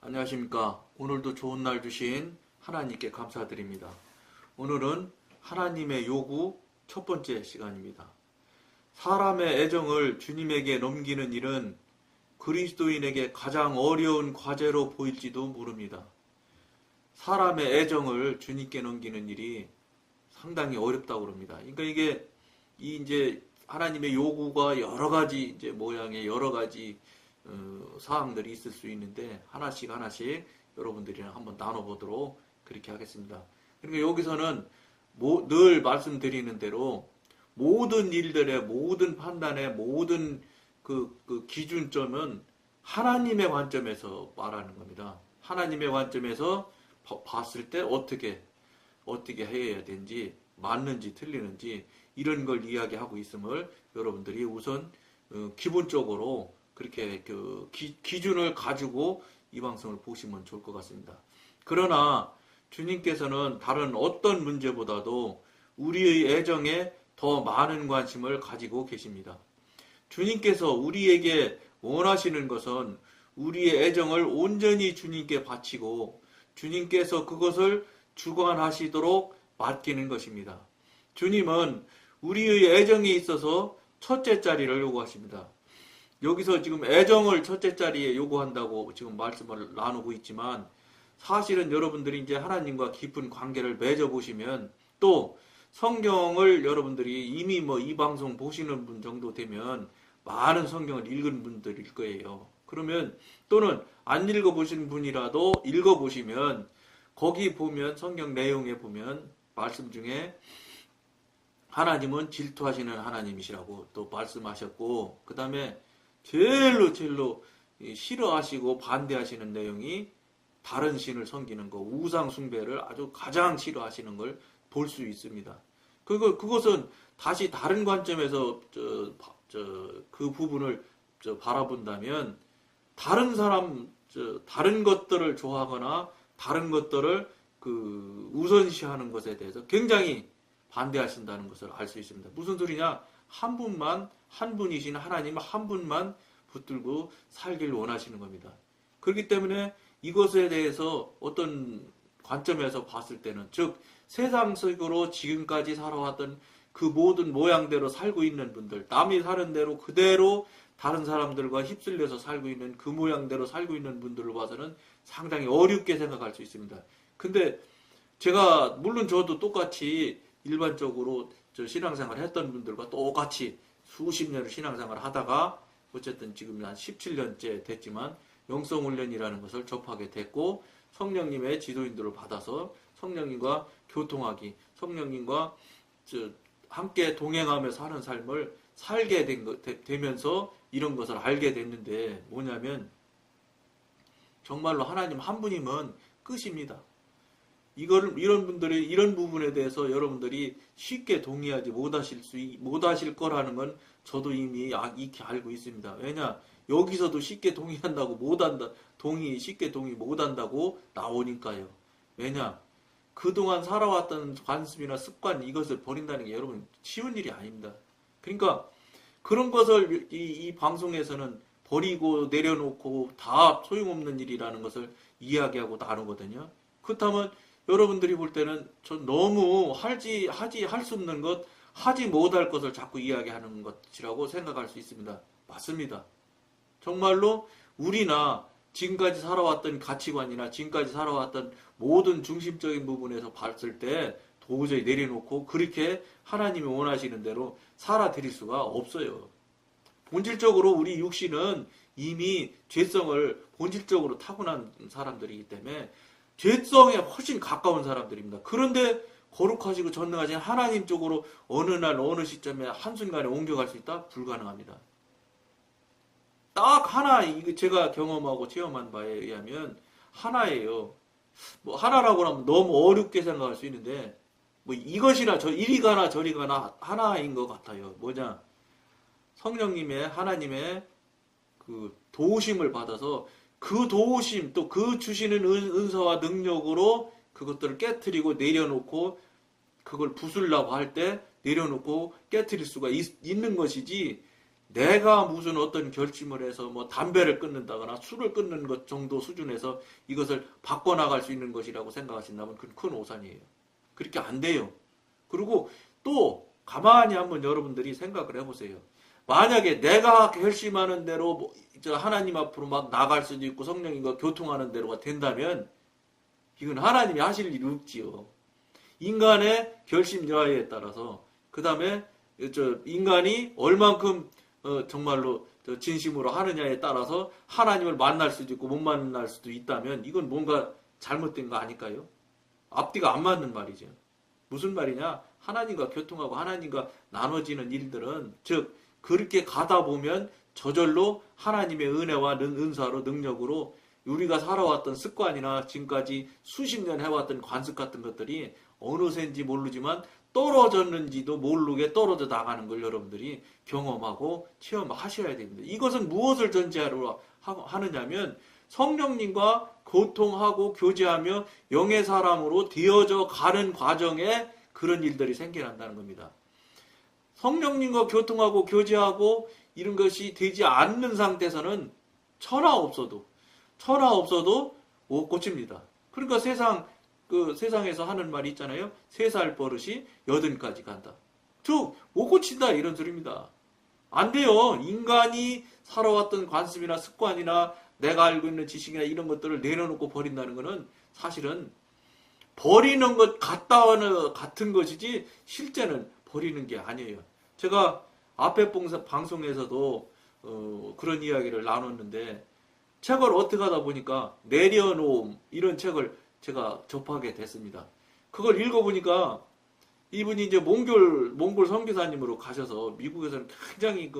안녕하십니까. 오늘도 좋은 날 주신 하나님께 감사드립니다. 오늘은 하나님의 요구 첫 번째 시간입니다. 사람의 애정을 주님에게 넘기는 일은 그리스도인에게 가장 어려운 과제로 보일지도 모릅니다. 사람의 애정을 주님께 넘기는 일이 상당히 어렵다고 그럽니다. 그러니까 이제 하나님의 요구가 여러 가지 이제 모양의 여러 가지 사항들이 있을 수 있는데 하나씩 여러분들이랑 한번 나눠보도록 그렇게 하겠습니다. 그러니까 여기서는 늘 말씀드리는 대로 모든 일들의 모든 판단의 모든 그 기준점은 하나님의 관점에서 말하는 겁니다. 하나님의 관점에서 봤을 때 어떻게 해야 되는지, 맞는지 틀리는지 이런 걸 이야기하고 있음을 여러분들이 우선 기본적으로 그렇게 기준을 가지고 이 방송을 보시면 좋을 것 같습니다. 그러나 주님께서는 다른 어떤 문제보다도 우리의 애정에 더 많은 관심을 가지고 계십니다. 주님께서 우리에게 원하시는 것은 우리의 애정을 온전히 주님께 바치고 주님께서 그것을 주관하시도록 맡기는 것입니다. 주님은 우리의 애정에 있어서 첫째 자리를 요구하십니다. 여기서 지금 애정을 첫째 자리에 요구한다고 지금 말씀을 나누고 있지만 사실은 여러분들이 이제 하나님과 깊은 관계를 맺어보시면 또 성경을 여러분들이 이미 이 방송 보시는 분 정도 되면 많은 성경을 읽은 분들일 거예요. 그러면 또는 안 읽어보신 분이라도 읽어보시면 거기 보면 성경 내용에 보면 말씀 중에 하나님은 질투하시는 하나님이시라고 또 말씀하셨고 그 다음에 제일로 싫어하시고 반대하시는 내용이 다른 신을 섬기는 거, 우상 숭배를 아주 가장 싫어하시는 걸 볼 수 있습니다. 그것은 다시 다른 관점에서 그 부분을 바라본다면 다른 것들을 좋아하거나 다른 것들을 우선시하는 것에 대해서 굉장히 반대하신다는 것을 알 수 있습니다. 무슨 소리냐? 한 분이신 하나님 한 분만 붙들고 살길 원하시는 겁니다. 그렇기 때문에 이것에 대해서 어떤 관점에서 봤을 때는 즉 세상적으로 지금까지 살아왔던 그 모든 모양대로 살고 있는 분들, 남이 사는 대로 그대로 다른 사람들과 휩쓸려서 살고 있는 그 모양대로 살고 있는 분들을 봐서는 상당히 어렵게 생각할 수 있습니다. 근데 제가 물론 저도 똑같이 일반적으로 신앙생활 했던 분들과 똑같이 수십 년을 신앙생활을 하다가 어쨌든 지금 한 17년째 됐지만 영성훈련이라는 것을 접하게 됐고 성령님의 지도인들을 받아서 성령님과 교통하기, 성령님과 함께 동행하며 사는 삶을 살게 되면서 이런 것을 알게 됐는데 뭐냐면 정말로 하나님 한 분이면 끝입니다. 이런 분들이 이런 부분에 대해서 여러분들이 쉽게 동의하지 못하실 거라는 건 저도 이미 익히 알고 있습니다. 왜냐 여기서도 쉽게 쉽게 동의 못한다고 나오니까요. 왜냐 그동안 살아왔던 관습이나 습관 이것을 버린다는 게 여러분 쉬운 일이 아닙니다. 그러니까 그런 것을 이 방송에서는 버리고 내려놓고 다 소용없는 일이라는 것을 이야기하고 나누거든요. 그렇다면 여러분들이 볼 때는 전 너무 할 수 없는 것, 하지 못할 것을 자꾸 이야기하는 것이라고 생각할 수 있습니다. 맞습니다. 정말로 우리나 지금까지 살아왔던 가치관이나 지금까지 살아왔던 모든 중심적인 부분에서 봤을 때 도저히 내려놓고 그렇게 하나님이 원하시는 대로 살아드릴 수가 없어요. 본질적으로 우리 육신은 이미 죄성을 본질적으로 타고난 사람들이기 때문에 죄성에 훨씬 가까운 사람들입니다. 그런데 거룩하시고 전능하신 하나님 쪽으로 어느 날 어느 시점에 한순간에 옮겨갈 수 있다? 불가능합니다. 딱 하나, 이거 제가 경험하고 체험한 바에 의하면 하나예요. 하나라고 하면 너무 어렵게 생각할 수 있는데 이것이나 이리 가나 저리 가나 하나인 것 같아요. 뭐냐? 성령님의 하나님의 그 도우심을 받아서 그 도우심 또 그 주시는 은사와 능력으로 그것들을 깨트리고 내려놓고 그걸 부수려고 할 때 내려놓고 깨트릴 수가 있는 것이지 내가 무슨 어떤 결심을 해서 뭐 담배를 끊는다거나 술을 끊는 것 정도 수준에서 이것을 바꿔나갈 수 있는 것이라고 생각하신다면 그건 큰 오산이에요. 그렇게 안 돼요. 그리고 또 가만히 한번 여러분들이 생각을 해보세요. 만약에 내가 결심하는 대로 뭐 하나님 앞으로 막 나갈 수도 있고 성령님과 교통하는 대로가 된다면 이건 하나님이 하실 일이 없지요. 인간의 결심 여하에 따라서 그 다음에 인간이 얼만큼 정말로 진심으로 하느냐에 따라서 하나님을 만날 수도 있고 못 만날 수도 있다면 이건 뭔가 잘못된 거 아닐까요? 앞뒤가 안 맞는 말이죠. 무슨 말이냐? 하나님과 교통하고 하나님과 나눠지는 일들은 즉 그렇게 가다 보면 저절로 하나님의 은혜와 은사로 능력으로 우리가 살아왔던 습관이나 지금까지 수십 년 해왔던 관습 같은 것들이 어느새인지 모르지만 떨어졌는지도 모르게 떨어져 나가는 걸 여러분들이 경험하고 체험하셔야 됩니다. 이것은 무엇을 전제하러 하느냐면 성령님과 교통하고 교제하며 영의 사람으로 되어져 가는 과정에 그런 일들이 생겨난다는 겁니다. 성령님과 교통하고 교제하고 이런 것이 되지 않는 상태에서는 천하 없어도 못 고칩니다. 그러니까 세상에서 하는 말이 있잖아요. 3살 버릇이 8까지 간다. 즉, 못 고친다 이런 소리입니다. 안 돼요. 인간이 살아왔던 관습이나 습관이나 내가 알고 있는 지식이나 이런 것들을 내려놓고 버린다는 것은 사실은 버리는 것 같은 것이지 실제는 버리는 게 아니에요. 제가 앞에 방송에서도 그런 이야기를 나눴는데 책을 어떻게 하다 보니까 내려놓음 이런 책을 제가 접하게 됐습니다. 그걸 읽어보니까 이분이 이제 몽골 선교사님으로 가셔서 미국에서는 굉장히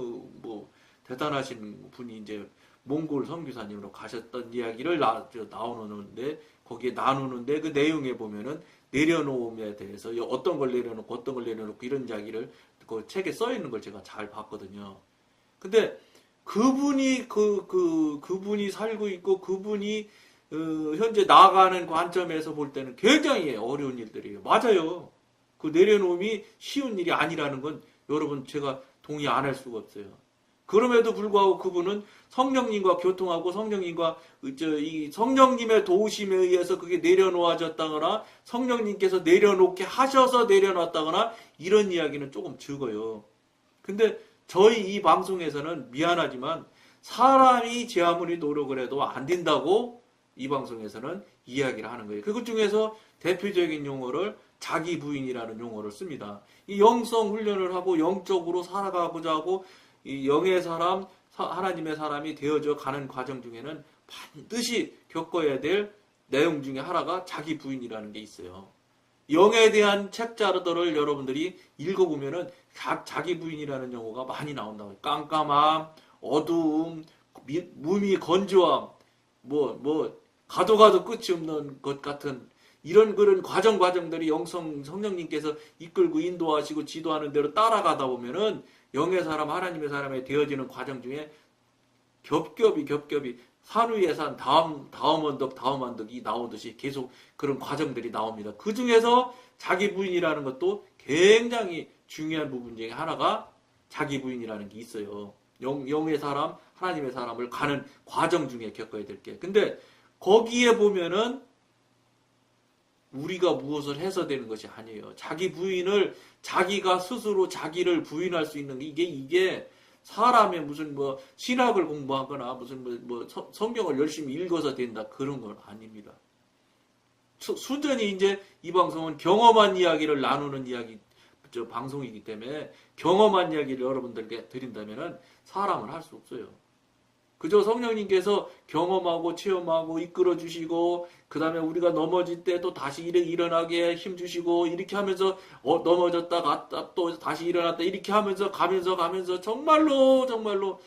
대단하신 분이 이제 몽골 선교사님으로 가셨던 이야기를 나오는데 거기에 나누는데 그 내용에 보면은 내려놓음에 대해서 어떤 걸 내려놓고 어떤 걸 내려놓고 이런 이야기를 그 책에 써 있는 걸 제가 잘 봤거든요. 근데 그분이 그분이 살고 있고 그분이 현재 나아가는 관점에서 볼 때는 굉장히 어려운 일들이에요. 맞아요. 그 내려놓음이 쉬운 일이 아니라는 건 여러분 제가 동의 안 할 수가 없어요. 그럼에도 불구하고 그분은 성령님과 교통하고 성령님과 이 성령님의 도우심에 의해서 그게 내려놓아졌다거나 성령님께서 내려놓게 하셔서 내려놨다거나 이런 이야기는 조금 적어요. 근데 저희 이 방송에서는 미안하지만 사람이 제 아무리 노력을 해도 안 된다고 이 방송에서는 이야기를 하는 거예요. 그것 중에서 대표적인 용어를 자기 부인이라는 용어를 씁니다. 이 영성 훈련을 하고 영적으로 살아가고자 하고 이 영의 사람, 하나님의 사람이 되어져 가는 과정 중에는 반드시 겪어야 될 내용 중에 하나가 자기 부인이라는 게 있어요. 영에 대한 책자들을 여러분들이 읽어보면은 자기 부인이라는 용어가 많이 나온다고요. 깜깜함, 어두움, 무미 건조함, 가도 끝이 없는 것 같은 이런 그런 과정들이 성령님께서 이끌고 인도하시고 지도하는 대로 따라가다 보면은 영의 사람, 하나님의 사람에 되어지는 과정 중에 겹겹이 산 위에 산 다음 언덕이 나오듯이 계속 그런 과정들이 나옵니다. 그 중에서 자기 부인이라는 것도 굉장히 중요한 부분 중에 하나가 자기 부인이라는 게 있어요. 영의 사람, 하나님의 사람을 가는 과정 중에 겪어야 될 게. 근데 거기에 보면은 우리가 무엇을 해서 되는 것이 아니에요. 자기 부인을 자기가 스스로 자기를 부인할 수 있는 이게 사람의 무슨 신학을 공부하거나 무슨 성경을 열심히 읽어서 된다 그런 건 아닙니다. 순전히 이제 이 방송은 경험한 이야기를 나누는 방송이기 때문에 경험한 이야기를 여러분들께 드린다면은 사람은 할 수 없어요. 그저 성령님께서 경험하고 체험하고 이끌어 주시고 그 다음에 우리가 넘어질 때도 다시 일어나게 힘주시고 이렇게 하면서 넘어졌다 갔다 또 다시 일어났다 이렇게 하면서 가면서 정말로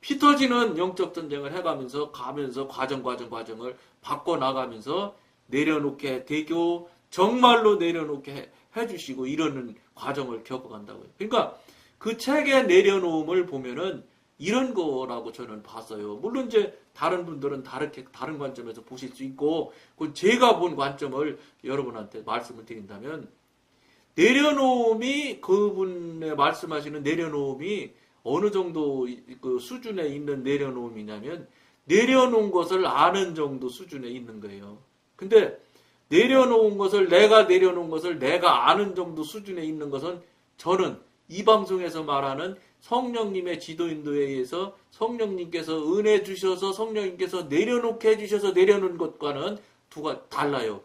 피 터지는 영적 전쟁을 해가면서 과정을 바꿔나가면서 내려놓게 되고 정말로 내려놓게 해주시고 이러는 과정을 겪어간다고요. 그러니까 그 책의 내려놓음을 보면은 이런 거라고 저는 봤어요. 물론 이제 다른 분들은 다른 관점에서 보실 수 있고, 제가 본 관점을 여러분한테 말씀을 드린다면, 내려놓음이, 그분의 말씀하시는 내려놓음이 어느 정도 그 수준에 있는 내려놓음이냐면 내려놓은 것을 아는 정도 수준에 있는 거예요. 근데 내려놓은 것을 내가 내려놓은 것을 내가 아는 정도 수준에 있는 것은 저는 이 방송에서 말하는 성령님의 지도 인도에 의해서 성령님께서 은혜 주셔서 성령님께서 내려놓게 해주셔서 내려놓은 것과는 두가 달라요.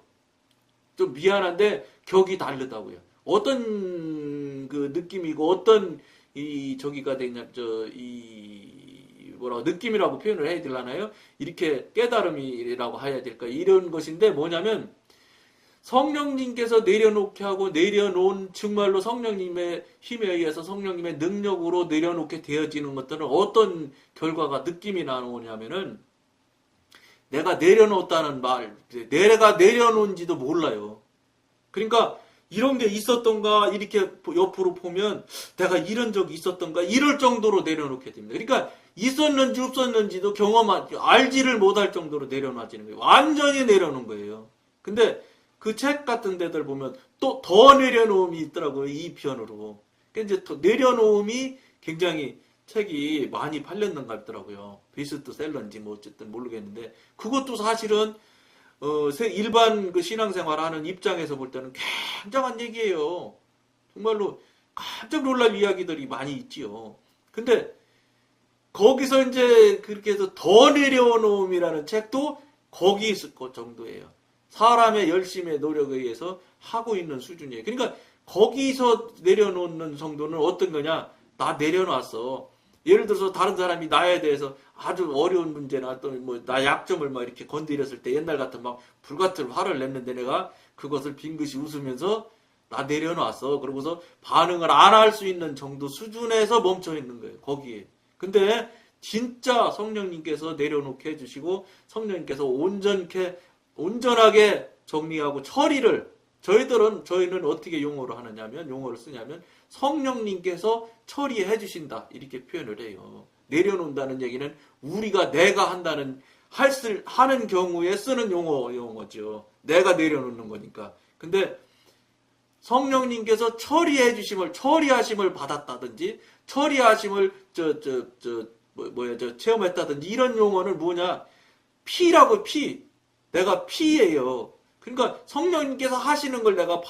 좀 미안한데 격이 다르다고요. 어떤 그 느낌이고 어떤 이 저기가 되냐 뭐라고 느낌이라고 표현을 해야 되려나요? 이렇게 깨달음이라고 해야 될까? 이런 것인데 뭐냐면 성령님께서 내려놓게 하고 내려놓은 정말로 성령님의 힘에 의해서 성령님의 능력으로 내려놓게 되어지는 것들은 어떤 결과가 느낌이 나오냐면은 내가 내려놓았다는 말, 내가 내려놓은지도 몰라요. 그러니까 이런 게 있었던가 이렇게 옆으로 보면 내가 이런 적이 있었던가 이럴 정도로 내려놓게 됩니다. 그러니까 있었는지 없었는지도 알지를 못할 정도로 내려놔지는 거예요. 완전히 내려놓은 거예요. 근데 그 책 같은 데들 보면 또 더 내려놓음이 있더라고요. 이 편으로. 그러니까 이제 더 내려놓음이 굉장히 책이 많이 팔렸는가 하더라고요. 베스트셀러인지 뭐 어쨌든 모르겠는데 그것도 사실은 일반 그 신앙생활 하는 입장에서 볼 때는 굉장한 얘기예요. 정말로 깜짝 놀랄 이야기들이 많이 있지요. 근데 거기서 이제 그렇게 해서 더 내려놓음이라는 책도 거기 있을 것 정도예요. 사람의 열심의 노력에 의해서 하고 있는 수준이에요. 그러니까 거기서 내려놓는 정도는 어떤 거냐? 나 내려놨어. 예를 들어서 다른 사람이 나에 대해서 아주 어려운 문제나 또 뭐 나 약점을 막 이렇게 건드렸을 때 옛날 같은 막 불같은 화를 냈는데 내가 그것을 빙긋이 웃으면서 나 내려놨어. 그러고서 반응을 안 할 수 있는 정도 수준에서 멈춰 있는 거예요. 거기에. 근데 진짜 성령님께서 내려놓게 해주시고 성령님께서 온전하게 정리하고 처리를 저희는 어떻게 용어를 쓰냐면 성령님께서 처리해 주신다 이렇게 표현을 해요. 내려놓는다는 얘기는 우리가 내가 하는 경우에 쓰는 용어죠. 내가 내려놓는 거니까. 근데 성령님께서 처리하심을 받았다든지 처리하심을 체험했다든지 이런 용어는 뭐냐? 피라고 피. 내가 피예요. 그러니까 성령님께서 하시는 걸 내가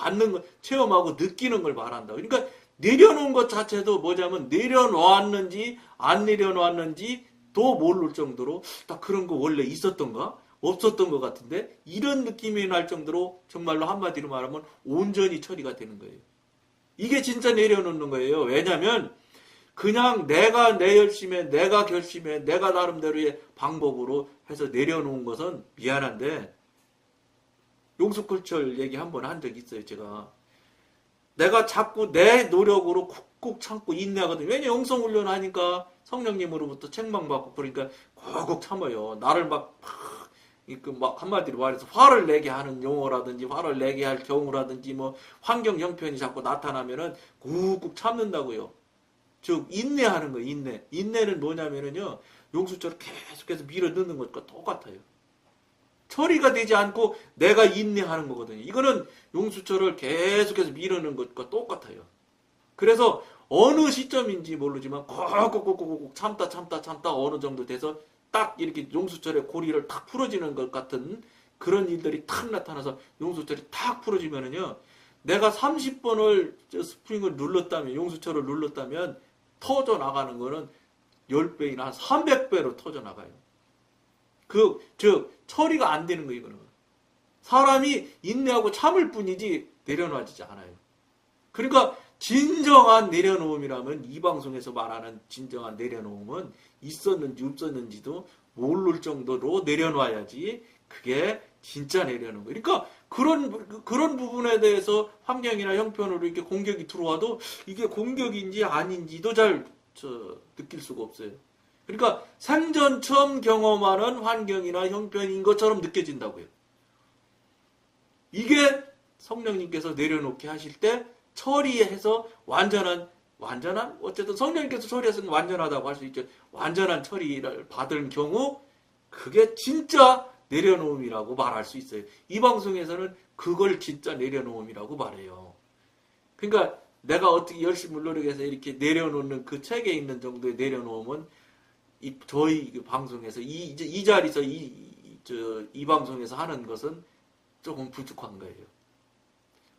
체험하고 느끼는 걸 말한다. 그러니까 내려놓은 것 자체도 뭐냐면 내려놓았는지 안 내려놓았는지도 모를 정도로 딱 그런 거 원래 있었던가? 없었던 것 같은데 이런 느낌이 날 정도로 정말로 한마디로 말하면 온전히 처리가 되는 거예요. 이게 진짜 내려놓는 거예요. 왜냐하면 그냥 내가 내 열심에 내가 결심에 내가 나름대로의 방법으로 해서 내려놓은 것은 미안한데 용수kul철 얘기 한번 한 적이 있어요. 제가 내가 자꾸 내 노력으로 꾹꾹 참고 인내하거든요. 왜냐 영성훈련 하니까 성령님으로부터 책망받고 그러니까 꾹꾹 참아요. 나를 막 한마디로 말해서 화를 내게 하는 용어라든지 화를 내게 할 경우라든지 뭐 환경 형편이 자꾸 나타나면은 꾹꾹 참는다고요. 즉 인내하는 거예요. 인내는 뭐냐면은요. 용수철을 계속해서 밀어 넣는 것과 똑같아요. 처리가 되지 않고 내가 인내하는 거거든요. 이거는 용수철을 계속해서 밀어 넣는 것과 똑같아요. 그래서 어느 시점인지 모르지만 꾹꾹꾹꾹 참다 어느 정도 돼서 딱 이렇게 용수철의 고리를 탁 풀어지는 것 같은 그런 일들이 탁 나타나서 용수철이 탁 풀어지면은요. 내가 30번을 스프링을 눌렀다면 용수철을 눌렀다면 터져 나가는 거는 10배이나 한 300배로 터져 나가요. 즉 처리가 안 되는 거예요. 이거는 사람이 인내하고 참을 뿐이지 내려놔지지 않아요. 그러니까 진정한 내려놓음이라면 이 방송에서 말하는 진정한 내려놓음은 있었는지 없었는지도 모를 정도로 내려놔야지 그게 진짜 내려놓은 거예요. 그러니까 그런 부분에 대해서 환경이나 형편으로 이렇게 공격이 들어와도 이게 공격인지 아닌지도 잘 느낄 수가 없어요. 그러니까 생전 처음 경험하는 환경이나 형편인 것처럼 느껴진다고요. 이게 성령님께서 내려놓게 하실 때 처리해서 완전한 어쨌든 성령님께서 처리했으면 완전하다고 할 수 있죠. 완전한 처리를 받은 경우 그게 진짜 내려놓음이라고 말할 수 있어요. 이 방송에서는 그걸 진짜 내려놓음이라고 말해요. 그러니까 내가 어떻게 열심히 노력해서 이렇게 내려놓는 그 책에 있는 정도에 내려놓으면 저희 방송에서 이 자리에서 이 방송에서 하는 것은 조금 부족한 거예요.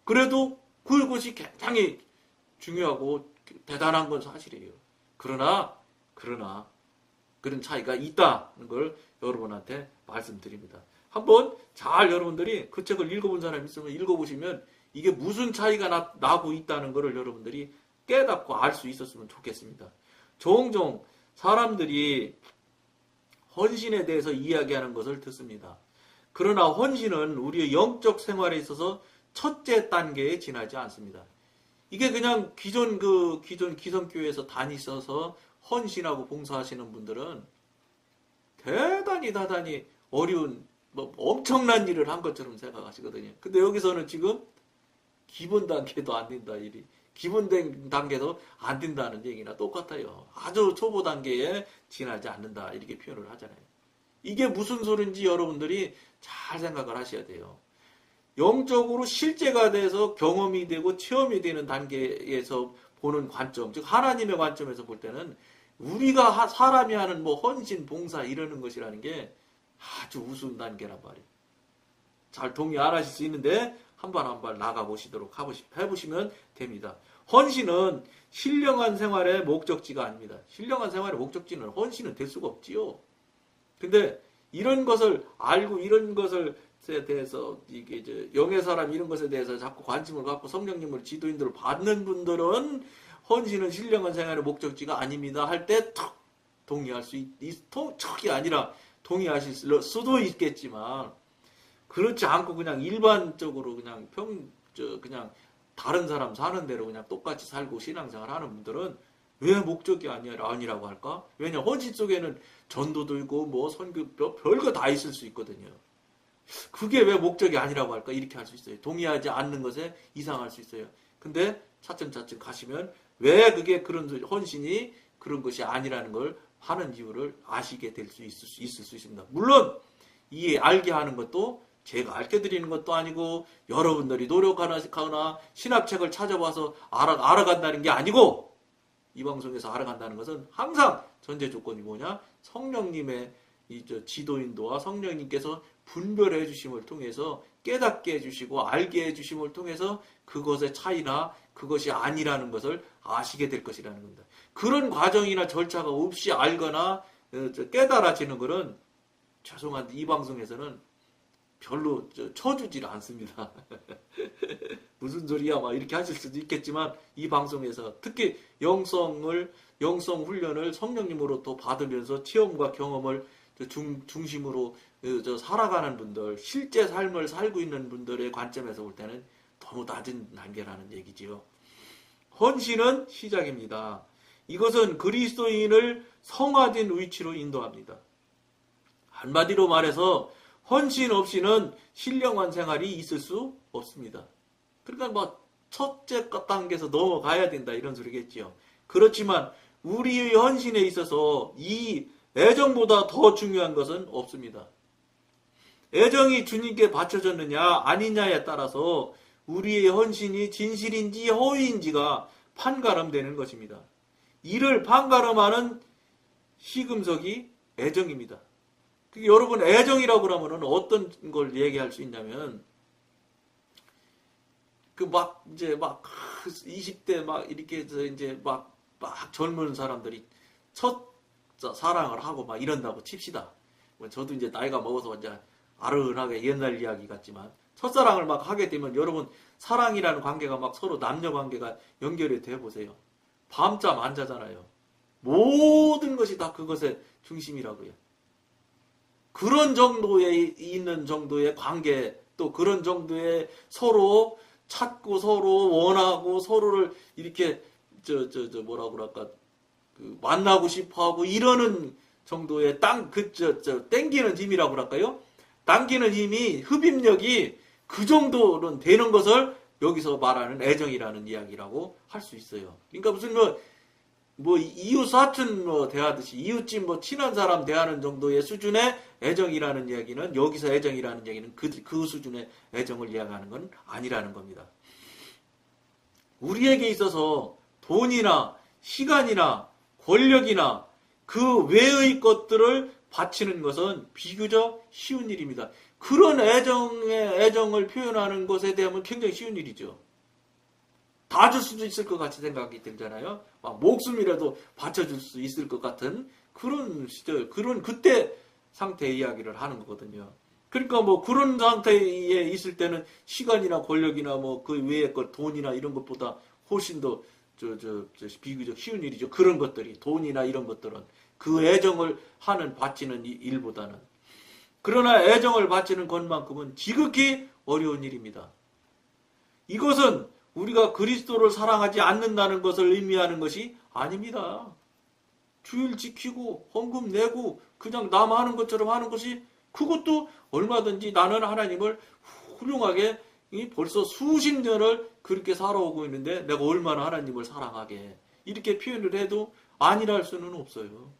그래도 그것이 굉장히 중요하고 대단한 건 사실이에요. 그러나 그런 차이가 있다는 걸 여러분한테 말씀드립니다. 한번 잘 여러분들이 그 책을 읽어본 사람이 있으면 읽어보시면 이게 무슨 차이가 나고 있다는 것을 여러분들이 깨닫고 알 수 있었으면 좋겠습니다. 종종 사람들이 헌신에 대해서 이야기하는 것을 듣습니다. 그러나 헌신은 우리의 영적 생활에 있어서 첫째 단계에 지나지 않습니다. 이게 그냥 기존 기성교회에서 다니셔서 헌신하고 봉사하시는 분들은 대단히 어려운 엄청난 일을 한 것처럼 생각하시거든요. 근데 여기서는 지금 기본 단계도 안 된다 일이. 기본 단계도 안 된다는 얘기나 똑같아요. 아주 초보 단계에 지나지 않는다 이렇게 표현을 하잖아요. 이게 무슨 소린지 여러분들이 잘 생각을 하셔야 돼요. 영적으로 실제가 돼서 경험이 되고 체험이 되는 단계에서 보는 관점, 즉 하나님의 관점에서 볼 때는 우리가 사람이 하는 헌신, 봉사 이러는 것이라는 게 아주 우스운 단계란 말이에요. 잘 동의 안 하실 수 있는데 한 발 나가보시도록 해보시면 됩니다. 헌신은 신령한 생활의 목적지가 아닙니다. 신령한 생활의 목적지는 헌신은 될 수가 없지요. 근데 이런 것을 알고 이런 것에 대해서 이게 영의 사람 이런 것에 대해서 자꾸 관심을 갖고 성령님을 지도인들을 받는 분들은 헌신은 신령한 생활의 목적지가 아닙니다. 할 때 턱 동의할 수 턱이 아니라 동의하실 수도 있겠지만 그렇지 않고 그냥 일반적으로 그냥 그냥 다른 사람 사는 대로 그냥 똑같이 살고 신앙생활 하는 분들은 왜 목적이 아니라고 할까? 왜냐 헌신 속에는 전도도 있고 선교 별거 다 있을 수 있거든요. 그게 왜 목적이 아니라고 할까? 이렇게 할 수 있어요. 동의하지 않는 것에 이상할 수 있어요. 근데 차츰 가시면 왜 그게 그런 헌신이 그런 것이 아니라는 걸 하는 이유를 아시게 될 수 있을 수 있습니다. 물론 알게 하는 것도 제가 알려드리는 것도 아니고 여러분들이 노력하거나 신학책을 찾아봐서 알아간다는 게 아니고 이 방송에서 알아간다는 것은 항상 전제 조건이 뭐냐? 성령님의 지도인도와 성령님께서 분별해 주심을 통해서 깨닫게 해주시고 알게 해주심을 통해서 그것의 차이나 그것이 아니라는 것을 아시게 될 것이라는 겁니다. 그런 과정이나 절차가 없이 알거나 깨달아지는 것은 죄송한데 이 방송에서는 별로 쳐주질 않습니다. 무슨 소리야 막 이렇게 하실 수도 있겠지만 이 방송에서 특히 영성 훈련을 성령님으로부터 받으면서 체험과 경험을 중심으로 살아가는 분들, 실제 삶을 살고 있는 분들의 관점에서 볼 때는 너무 낮은 단계라는 얘기지요. 헌신은 시작입니다. 이것은 그리스도인을 성화된 위치로 인도합니다. 한마디로 말해서 헌신 없이는 신령한 생활이 있을 수 없습니다. 그러니까 첫째 단계에서 넘어가야 된다 이런 소리겠지요. 그렇지만 우리의 헌신에 있어서 이 애정보다 더 중요한 것은 없습니다. 애정이 주님께 바쳐졌느냐 아니냐에 따라서 우리의 헌신이 진실인지 허위인지가 판가름되는 것입니다. 이를 판가름하는 시금석이 애정입니다. 여러분 애정이라고 그러면 어떤 걸 얘기할 수 있냐면 20대 이렇게 해서 이제 막 젊은 사람들이 첫 사랑을 하고 이런다고 칩시다. 저도 이제 나이가 먹어서 이제 아른하게 옛날 이야기 같지만 첫사랑을 하게 되면 여러분 사랑이라는 관계가 서로 남녀 관계가 연결이 돼 보세요. 밤잠 안 자잖아요. 모든 것이 다 그것의 중심이라고요. 그런 정도에 있는 정도의 관계, 또 그런 정도의 서로 찾고 서로 원하고 서로를 이렇게 뭐라고 그럴까 만나고 싶어하고 이러는 정도의 땡기는 힘이라고 그럴까요? 당기는 힘이 흡입력이 그 정도는 되는 것을 여기서 말하는 애정이라는 이야기라고 할 수 있어요. 그러니까 무슨 이웃 사촌 대하듯이 이웃집 친한 사람 대하는 정도의 수준의 애정이라는 이야기는 여기서 애정이라는 얘기는 그 수준의 애정을 이야기하는 건 아니라는 겁니다. 우리에게 있어서 돈이나 시간이나 권력이나 그 외의 것들을 바치는 것은 비교적 쉬운 일입니다. 그런 애정을 표현하는 것에 대하면 굉장히 쉬운 일이죠. 다 줄 수도 있을 것 같이 생각이 들잖아요. 막 목숨이라도 바쳐줄 수 있을 것 같은 그런 시절, 그런 그때 상태의 이야기를 하는 거거든요. 그러니까 뭐 그런 상태에 있을 때는 시간이나 권력이나 뭐 그 외의 것, 돈이나 이런 것보다 훨씬 더 비교적 쉬운 일이죠. 그런 것들이 돈이나 이런 것들은 그 애정을 바치는 일보다는. 그러나 애정을 바치는 것만큼은 지극히 어려운 일입니다. 이것은 우리가 그리스도를 사랑하지 않는다는 것을 의미하는 것이 아닙니다. 주일 지키고 헌금 내고 그냥 남 하는 것처럼 하는 것이 그것도 얼마든지 나는 하나님을 훌륭하게 벌써 수십 년을 그렇게 살아오고 있는데 내가 얼마나 하나님을 사랑하게 이렇게 표현을 해도 아니랄 수는 없어요.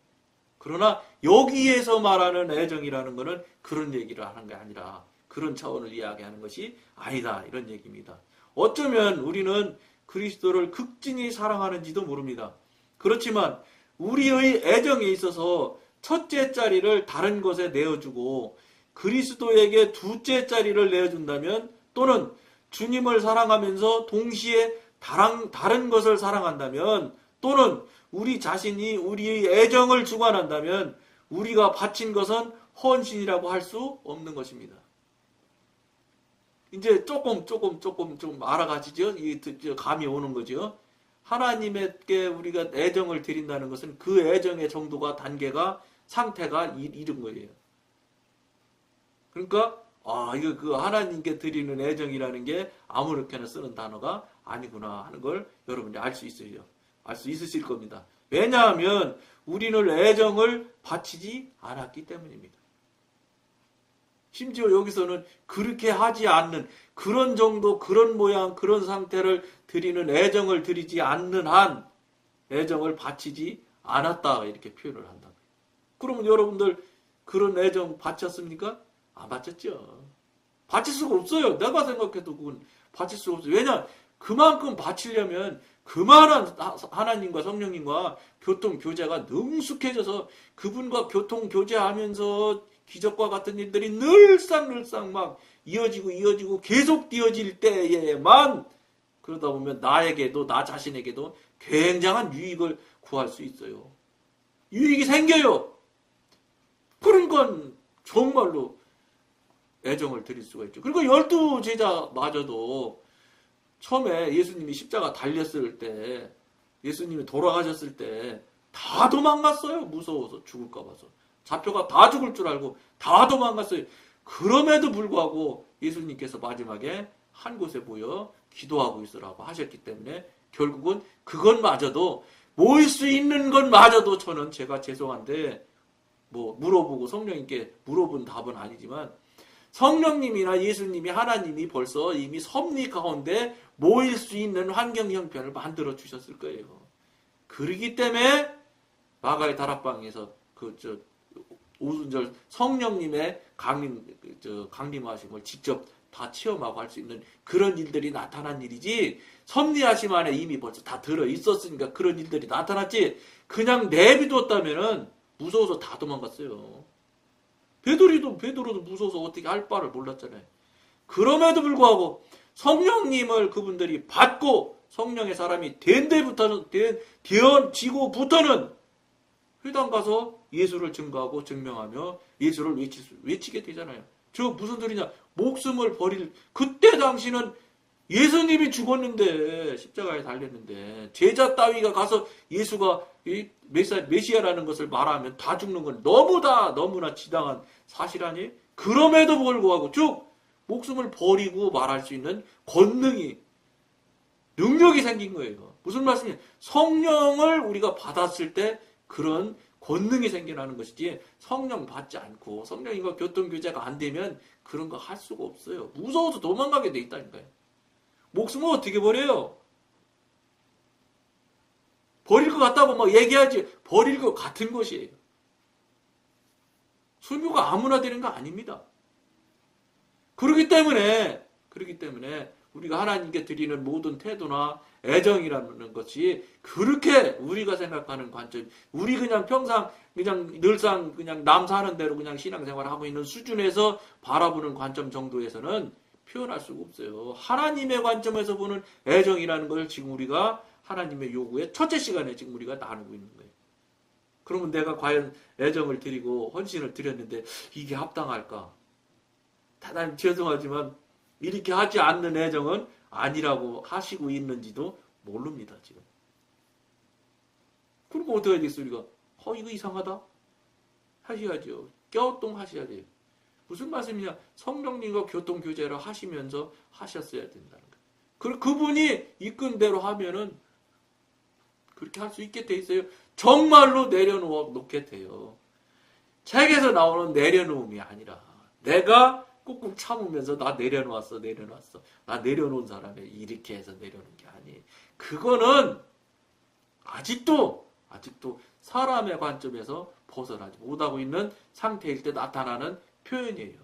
그러나 여기에서 말하는 애정이라는 것은 그런 얘기를 하는 게 아니라 그런 차원을 이야기하는 것이 아니다 이런 얘기입니다. 어쩌면 우리는 그리스도를 극진히 사랑하는지도 모릅니다. 그렇지만 우리의 애정에 있어서 첫째 자리를 다른 것에 내어주고 그리스도에게 둘째 자리를 내어준다면 또는 주님을 사랑하면서 동시에 다른 것을 사랑한다면 또는 우리 자신이 우리의 애정을 주관한다면 우리가 바친 것은 헌신이라고 할 수 없는 것입니다. 이제 조금 알아가시죠? 감이 오는 거죠. 하나님께 우리가 애정을 드린다는 것은 그 애정의 정도가 단계가 상태가 이런 거예요. 그러니까 이거 그 하나님께 드리는 애정이라는 게 아무렇게나 쓰는 단어가 아니구나 하는 걸 여러분이 알 수 있어요. 알 수 있으실 겁니다. 왜냐하면 우리는 애정을 바치지 않았기 때문입니다. 심지어 여기서는 그렇게 하지 않는 그런 정도, 그런 모양, 그런 상태를 드리는 애정을 드리지 않는 한 애정을 바치지 않았다 이렇게 표현을 한다. 그러면 여러분들 그런 애정 바쳤습니까? 안 바쳤죠. 바칠 수가 없어요. 내가 생각해도 그건 바칠 수가 없어요. 왜냐? 그만큼 바치려면 그만한 하나님과 성령님과 교통교제가 능숙해져서 그분과 교통교제하면서 기적과 같은 일들이 늘상 막 이어지고 계속 이어질 때에만 그러다 보면 나에게도 나 자신에게도 굉장한 유익을 구할 수 있어요. 유익이 생겨요. 그런 건 정말로 애정을 드릴 수가 있죠. 그리고 12 제자마저도 처음에 예수님이 십자가 달렸을 때 예수님이 돌아가셨을 때 다 도망갔어요. 무서워서 죽을까 봐서. 잡혀가 다 죽을 줄 알고 다 도망갔어요. 그럼에도 불구하고 예수님께서 마지막에 한 곳에 모여 기도하고 있으라고 하셨기 때문에 결국은 그것마저도 모일 수 있는 것마저도 저는 제가 죄송한데 뭐 물어보고 성령님께 물어본 답은 아니지만 성령님이나 예수님이 하나님이 벌써 이미 섭리 가운데 모일 수 있는 환경 형편을 만들어 주셨을 거예요. 그러기 때문에 마가의 다락방에서 오순절 성령님의 강림하심을 직접 다 체험하고 할 수 있는 그런 일들이 나타난 일이지 섭리하심 안에 이미 벌써 다 들어 있었으니까 그런 일들이 나타났지 그냥 내비뒀다면은 무서워서 다 도망갔어요. 베드로도 무서워서 어떻게 할 바를 몰랐잖아요. 그럼에도 불구하고 성령님을 그분들이 받고 성령의 사람이 되어지고부터는 회당 가서 예수를 증거하고 증명하며 예수를 외치게 되잖아요. 저 무슨 소리냐? 목숨을 버릴 그때 당시는 예수님이 죽었는데 십자가에 달렸는데 제자 따위가 가서 예수가 메시아라는 것을 말하면 다 죽는 건 너무나 지당한 사실 아니에요? 그럼에도 불구하고 쭉 목숨을 버리고 말할 수 있는 능력이 생긴 거예요. 무슨 말씀이에요? 성령을 우리가 받았을 때 그런 권능이 생겨나는 것이지 성령 받지 않고 성령과 교통교제가 안 되면 그런 거 할 수가 없어요. 무서워서 도망가게 돼 있다니까요. 목숨을 어떻게 버려요? 버릴 것 같다고 막 얘기하지 버릴 것 같은 것이에요. 순교가 아무나 되는 거 아닙니다. 그렇기 때문에 우리가 하나님께 드리는 모든 태도나 애정이라는 것이 그렇게 우리가 생각하는 관점, 우리 그냥 평상 그냥 늘상 그냥 남 사는 대로 그냥 신앙생활 하고 있는 수준에서 바라보는 관점 정도에서는 표현할 수가 없어요. 하나님의 관점에서 보는 애정이라는 걸 지금 우리가 하나님의 요구의 첫째 시간에 지금 우리가 나누고 있는 거예요. 그러면 내가 과연 애정을 드리고 헌신을 드렸는데 이게 합당할까? 대단히 죄송하지만 이렇게 하지 않는 애정은 아니라고 하시고 있는지도 모릅니다, 지금. 그러면 어떻게 되겠어, 우리가? 이거 이상하다? 하셔야죠. 껴똥 하셔야 돼요. 무슨 말씀이냐? 성령님과 교통교제를 하시면서 하셨어야 된다는 거예요. 그분이 이끈 대로 하면은 그렇게 할 수 있게 돼 있어요. 정말로 내려놓게 돼요. 책에서 나오는 내려놓음이 아니라 내가 꾹꾹 참으면서 나 내려놓았어. 나 내려놓은 사람이 이렇게 해서 내려놓은 게 아니에요. 그거는 아직도 사람의 관점에서 벗어나지 못하고 있는 상태일 때 나타나는 표현이에요.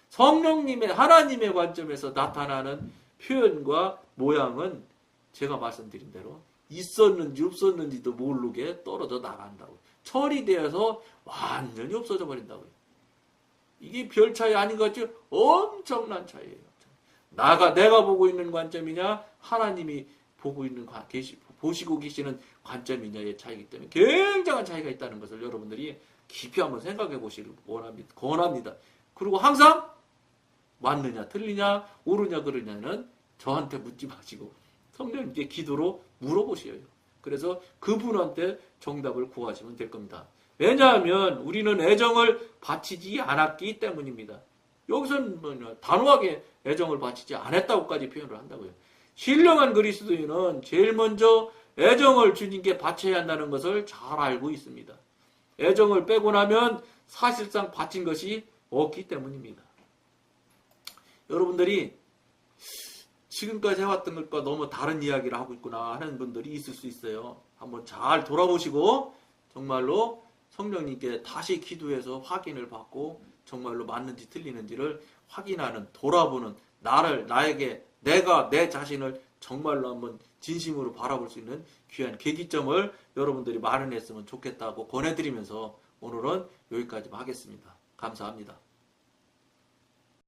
성령님의 하나님의 관점에서 나타나는 표현과 모양은 제가 말씀드린 대로 있었는지 없었는지도 모르게 떨어져 나간다고. 처리되어서 완전히 없어져 버린다고요. 이게 별 차이 아닌 것 같죠? 엄청난 차이예요. 내가 보고 있는 관점이냐, 하나님이 보시고 계시는 관점이냐의 차이기 때문에 굉장한 차이가 있다는 것을 여러분들이 깊이 한번 생각해 보시길 권합니다. 그리고 항상 맞느냐, 틀리냐, 옳으냐, 그러냐는 저한테 묻지 마시고 성령님께 기도로 물어보셔요. 그래서 그분한테 정답을 구하시면 될 겁니다. 왜냐하면 우리는 애정을 바치지 않았기 때문입니다. 여기서는 단호하게 애정을 바치지 않았다고까지 표현을 한다고요. 신령한 그리스도인은 제일 먼저 애정을 주님께 바쳐야 한다는 것을 잘 알고 있습니다. 애정을 빼고 나면 사실상 바친 것이 없기 때문입니다. 여러분들이 지금까지 해왔던 것과 너무 다른 이야기를 하고 있구나 하는 분들이 있을 수 있어요. 한번 잘 돌아보시고 정말로 성령님께 다시 기도해서 확인을 받고 정말로 맞는지 틀리는지를 확인하는, 돌아보는, 내가 내 자신을 정말로 한번 진심으로 바라볼 수 있는 귀한 계기점을 여러분들이 마련했으면 좋겠다고 권해드리면서 오늘은 여기까지 하겠습니다. 감사합니다.